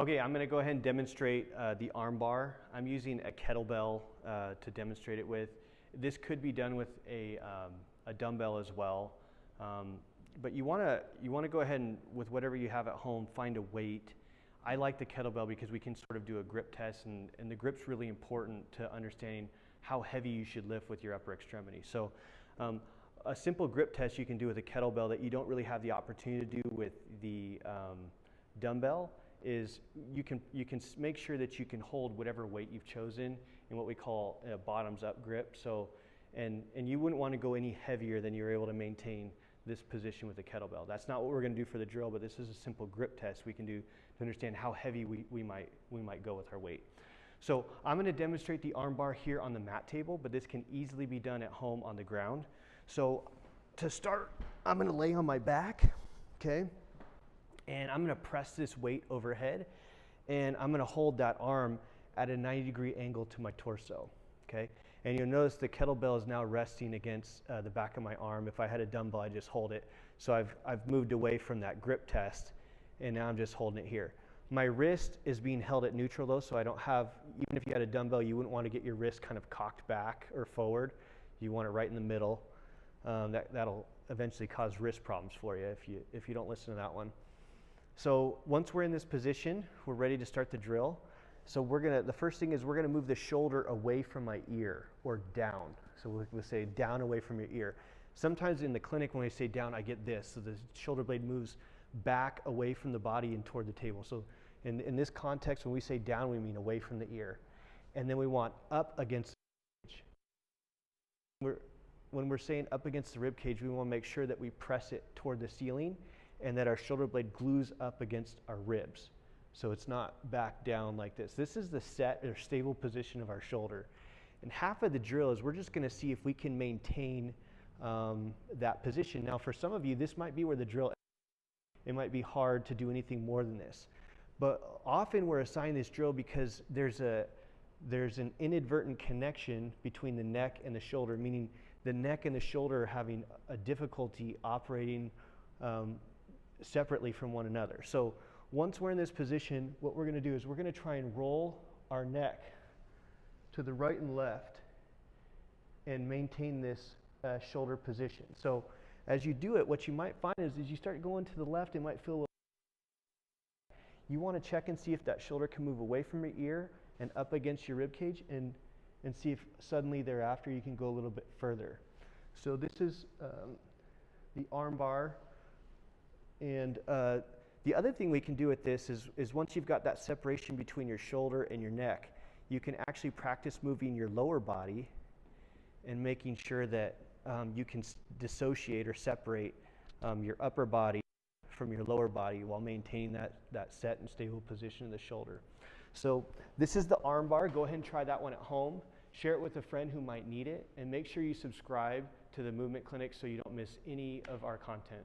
Okay, I'm going to go ahead and demonstrate the arm bar. I'm using a kettlebell to demonstrate it with. This could be done with a dumbbell as well, but you want to go ahead and, with whatever you have at home, find a weight. I like the kettlebell because we can sort of do a grip test, and the grip's really important to understanding how heavy you should lift with your upper extremity. So a simple grip test you can do with a kettlebell that you don't really have the opportunity to do with the dumbbell is you can make sure that you can hold whatever weight you've chosen in what we call a bottoms up grip. So, and you wouldn't want to go any heavier than you're able to maintain this position with the kettlebell. That's not what we're going to do for the drill, but this is a simple grip test we can do to understand how heavy we might go with our weight. So I'm going to demonstrate the arm bar here on the mat table, but this can easily be done at home on the ground. So to start, I'm going to lay on my back, okay? And I'm going to press this weight overhead, and I'm going to hold that arm at a 90-degree angle to my torso, okay? And you'll notice the kettlebell is now resting against the back of my arm. If I had a dumbbell, I'd just hold it. So I've moved away from that grip test, and now I'm just holding it here. My wrist is being held at neutral though, so I don't have, even if you had a dumbbell, you wouldn't want to get your wrist kind of cocked back or forward. You want it right in the middle. That'll eventually cause wrist problems for you if you don't listen to that one. So once we're in this position, we're ready to start the drill. So the first thing is we're gonna move the shoulder away from my ear or down. So we'll say down away from your ear. Sometimes in the clinic when I say down, I get this. So the shoulder blade moves back away from the body and toward the table. So in this context, when we say down, we mean away from the ear. And then we want up against the rib cage. When we're saying up against the rib cage, we want to make sure that we press it toward the ceiling and that our shoulder blade glues up against our ribs. So it's not back down like this. This is the set or stable position of our shoulder. And half of the drill is we're just going to see if we can maintain that position. Now for some of you, this might be where the drill, it might be hard to do anything more than this. But often we're assigned this drill because there's an inadvertent connection between the neck and the shoulder, meaning the neck and the shoulder are having a difficulty operating separately from one another. So once we're in this position, what we're going to do is we're going to try and roll our neck to the right and left and maintain this shoulder position. So as you do it, what you might find is as you start going to the left, it might feel a little. You want to check and see if that shoulder can move away from your ear and up against your rib cage, and see if suddenly thereafter you can go a little bit further. So this is the arm bar. And the other thing we can do with this is once you've got that separation between your shoulder and your neck, you can actually practice moving your lower body and making sure that you can dissociate or separate your upper body from your lower body while maintaining that set and stable position of the shoulder. So this is the arm bar. Go ahead and try that one at home. Share it with a friend who might need it, and make sure you subscribe to the Movement Clinic so you don't miss any of our content.